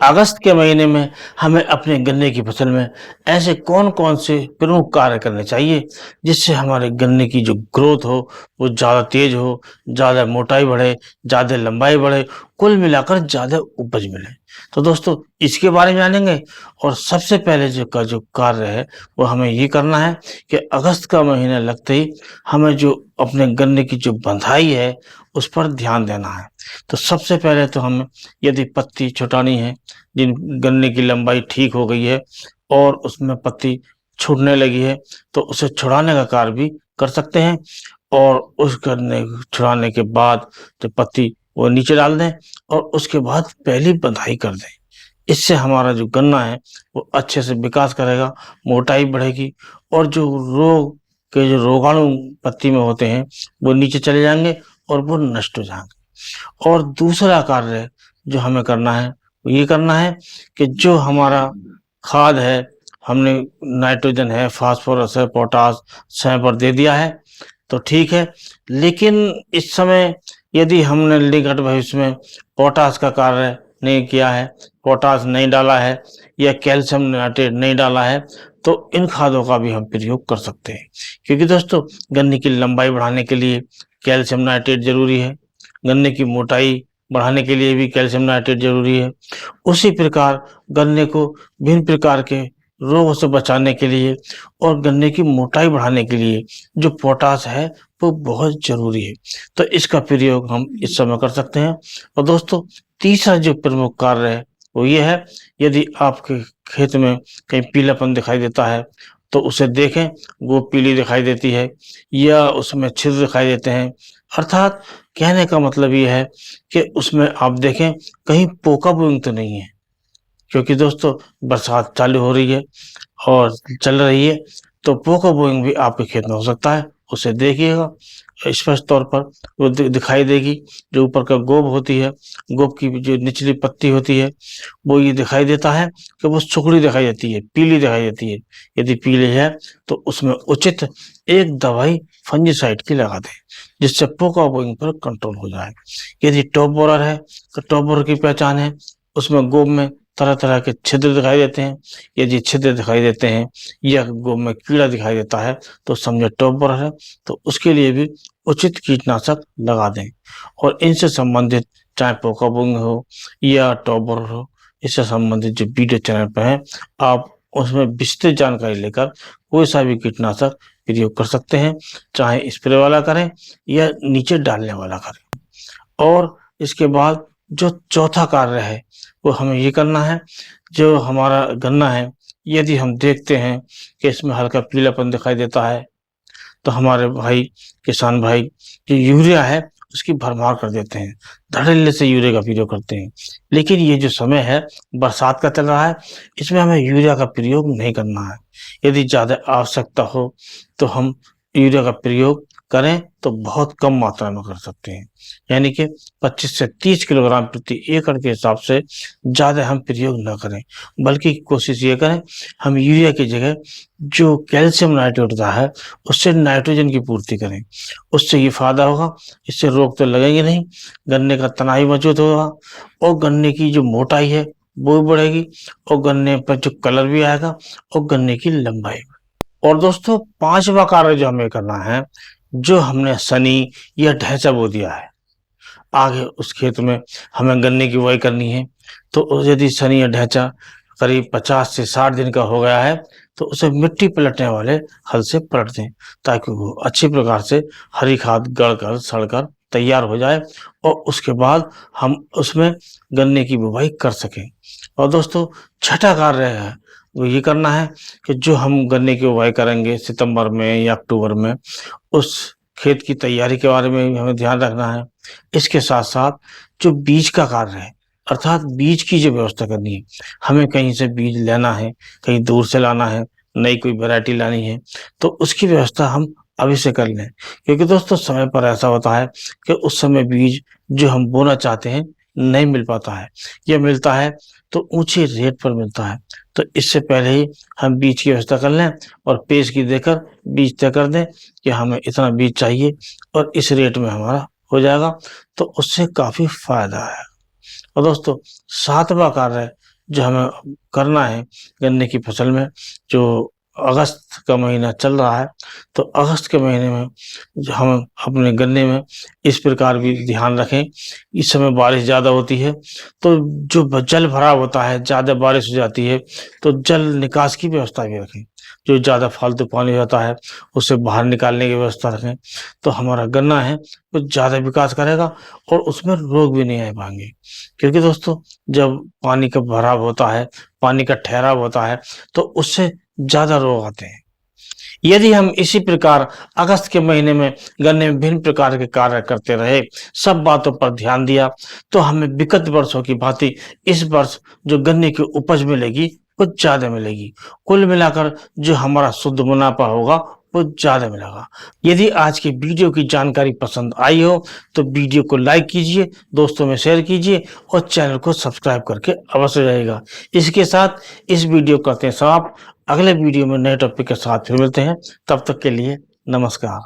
अगस्त के महीने में हमें अपने गन्ने की फसल में ऐसे कौन-कौन से प्रमुख कार्य करने चाहिए, जिससे हमारे गन्ने की जो ग्रोथ हो, वो ज़्यादा तेज़ हो, ज़्यादा मोटाई बढ़े, ज़्यादा लंबाई बढ़े, कुल मिलाकर ज़्यादा उपज मिले। तो दोस्तों इसके बारे में जानेंगे और सबसे पहले जो कार्य है, वो हमें ये करना है कि अगस्त का महीना लगते ही हमें जो अपने गन्ने की जो बँधाई है, उस पर ध्यान देना है। तो सबसे पहले तो हमें यदि पत्ती छुटानी है, जिन गन्ने की लंबाई ठीक हो गई है और उसमें पत्ती छूटने लगी है, तो उसे छुड़ाने का कार्य भी कर सकते हैं और उस गन्ने छुड़ाने के बाद जो पत्ती वो नीचे डाल दें और उसके बाद पहली बँधाई कर दें। इससे हमारा जो गन्ना है, वो अच्छे से विकास करेगा, मोटाई बढ़ेगी और जो रोग के जो रोगाणु पत्ती में होते हैं, वो नीचे चले जाएँगे और वो नष्ट हो जाएँगे। और दूसरा कार्य जो हमें करना है, वो ये करना है कि जो हमारा खाद है, हमने नाइट्रोजन है, फास्फोरस है, पोटाश समय पर दे दिया है, तो ठीक है। लेकिन इस समय यदि हमने निकट भविष्य में पोटाश का कार्य नहीं किया है, पोटाश नहीं डाला है या कैल्शियम नाइट्रेट नहीं डाला है, तो इन खादों का भी हम प्रयोग कर सकते हैं। क्योंकि दोस्तों गन्ने की लंबाई बढ़ाने के लिए कैल्शियम नाइट्रेट ज़रूरी है, गन्ने की मोटाई बढ़ाने के लिए भी कैल्शियम नाइट्रेट ज़रूरी है। उसी प्रकार गन्ने को विभिन्न प्रकार के रोगों से बचाने के लिए और गन्ने की मोटाई बढ़ाने के लिए जो पोटाश है, वो बहुत ज़रूरी है। तो इसका प्रयोग हम इस समय कर सकते हैं। और दोस्तों तीसरा जो प्रमुख कार्य है, वो ये है, यदि आपके खेत में कहीं पीलापन दिखाई देता है, तो उसे देखें, वो पीली दिखाई देती है या उसमें छिद्र दिखाई देते हैं। अर्थात कहने का मतलब ये है कि उसमें आप देखें कहीं पोका-वोइंग तो नहीं है। क्योंकि दोस्तों बरसात चालू हो रही है और चल रही है, तो पोका-वोइंग भी आपके खेत में हो सकता है। उसे देखिएगा, स्पष्ट तौर पर वो दिखाई देगी। जो ऊपर का गोब होती है, गोब की जो निचली पत्ती होती है, वो ये दिखाई देता है कि वो सुखड़ी दिखाई देती है, पीली दिखाई देती है। यदि पीली है, तो उसमें उचित एक दवाई फंजीसाइड की लगा दें, जिससे पोका-वोइंग पर कंट्रोल हो जाए। यदि टॉप बोरर है, तो टॉप बोरर की पहचान है, उसमें गोब में तरह-तरह के छिद्र दिखाई देते हैं। यदि छिद्र दिखाई देते हैं या गोब में कीड़ा दिखाई देता है, तो समझो टॉप बोरर है, तो उसके लिए भी उचित कीटनाशक लगा दें। और इनसे संबंधित चाहे पोका-वोइंग हो या टॉप बोरर हो, इससे संबंधित जो वीडियो चैनल पे हैं, आप उसमें विस्तृत जानकारी लेकर कोई सा भी कीटनाशक प्रयोग कर सकते हैं, चाहे स्प्रे वाला करें या नीचे डालने वाला करें। और इसके बाद जो चौथा कार्य है, वो हमें ये करना है, जो हमारा गन्ना है, यदि हम देखते हैं कि इसमें हल्का पीलापन दिखाई देता है, तो हमारे भाई, किसान भाई, जो यूरिया है, उसकी भरमार कर देते हैं। धड़ल्ले से यूरिया का प्रयोग करते हैं। लेकिन ये जो समय है, बरसात का चल रहा है, इसमें हमें यूरिया का प्रयोग नहीं करना है। यदि ज़्यादा आवश्यकता हो, तो हम यूरिया का प्रयोग करें, तो बहुत कम मात्रा में कर सकते हैं। यानी कि 25 से 30 किलोग्राम प्रति एकड़ के हिसाब से ज़्यादा हम प्रयोग न करें, बल्कि कोशिश ये करें, हम यूरिया की जगह जो कैल्शियम नाइट्रेट होता है, उससे नाइट्रोजन की पूर्ति करें। उससे ये फ़ायदा होगा, इससे रोग तो लगेंगे नहीं, गन्ने का तना भी मजबूत होगा और गन्ने की जो मोटाई है, वो भी बढ़ेगी और गन्ने पर जो कलर भी आएगा और गन्ने की लंबाई भी। और दोस्तों 5वां कार्य जो हमें करना है, जो हमने सनी या ढैंचा बो दिया है, आगे उस खेत में हमें गन्ने की बुआई करनी है, तो यदि सनी या ढैंचा करीब 50 से 60 दिन का हो गया है, तो उसे मिट्टी पलटने वाले हल से पलट दें, ताकि वो अच्छी प्रकार से हरी खाद गड़कर सड़कर तैयार हो जाए और उसके बाद हम उसमें गन्ने की बुवाई कर सकें। और दोस्तों छठा कार्य है, वो ये करना है कि जो हम गन्ने की बुवाई करेंगे सितंबर में या अक्टूबर में, उस खेत की तैयारी के बारे में भी हमें ध्यान रखना है। इसके साथ-साथ जो बीज का कार्य है, अर्थात बीज की जो व्यवस्था करनी है, हमें कहीं से बीज लेना है, कहीं दूर से लाना है, नई कोई वैरायटी लानी है, तो उसकी व्यवस्था हम अभी से कर लें। क्योंकि दोस्तों समय पर ऐसा होता है कि उस समय बीज जो हम बोना चाहते हैं, नहीं मिल पाता है या मिलता है तो ऊँचे रेट पर मिलता है। तो इससे पहले ही हम बीज की व्यवस्था कर लें और पेशगी देकर बीज तय कर दें कि हमें इतना बीज चाहिए और इस रेट में हमारा हो जाएगा, तो उससे काफ़ी फ़ायदा है। और दोस्तों 7वां कार्य जो हमें करना है गन्ने की फसल में, जो अगस्त का महीना चल रहा है, तो अगस्त के महीने में जो हम अपने गन्ने में इस प्रकार भी ध्यान रखें। इस समय बारिश ज़्यादा होती है, तो जो जल भराव होता है, ज़्यादा बारिश हो जाती है, तो जल निकास की व्यवस्था भी रखें। जो ज़्यादा फालतू पानी होता है उसे बाहर निकालने की व्यवस्था रखें, तो हमारा गन्ना है वो ज़्यादा विकास करेगा और उसमें रोग भी नहीं आ पाएंगे। क्योंकि दोस्तों, जब पानी का भराव होता है, पानी का ठहराव होता है, तो उससे ज़्यादा रोग आते हैं। यदि हम इसी प्रकार अगस्त के महीने में गन्ने में विभिन्न प्रकार के कार्य करते रहे, सब बातों पर ध्यान दिया, तो हमें विगत वर्षों की भांति इस वर्ष जो गन्ने की उपज मिलेगी वो ज़्यादा मिलेगी। कुल मिलाकर जो हमारा शुद्ध मुनाफा होगा वो ज़्यादा मिलेगा। यदि आज की वीडियो की जानकारी पसंद आई हो तो वीडियो को लाइक कीजिए, दोस्तों में शेयर कीजिए और चैनल को सब्सक्राइब करके अवश्य जाइएगा। इसके साथ इस वीडियो करते हैं समाप्त। अगले वीडियो में नए टॉपिक के साथ फिर मिलते हैं। तब तक के लिए नमस्कार।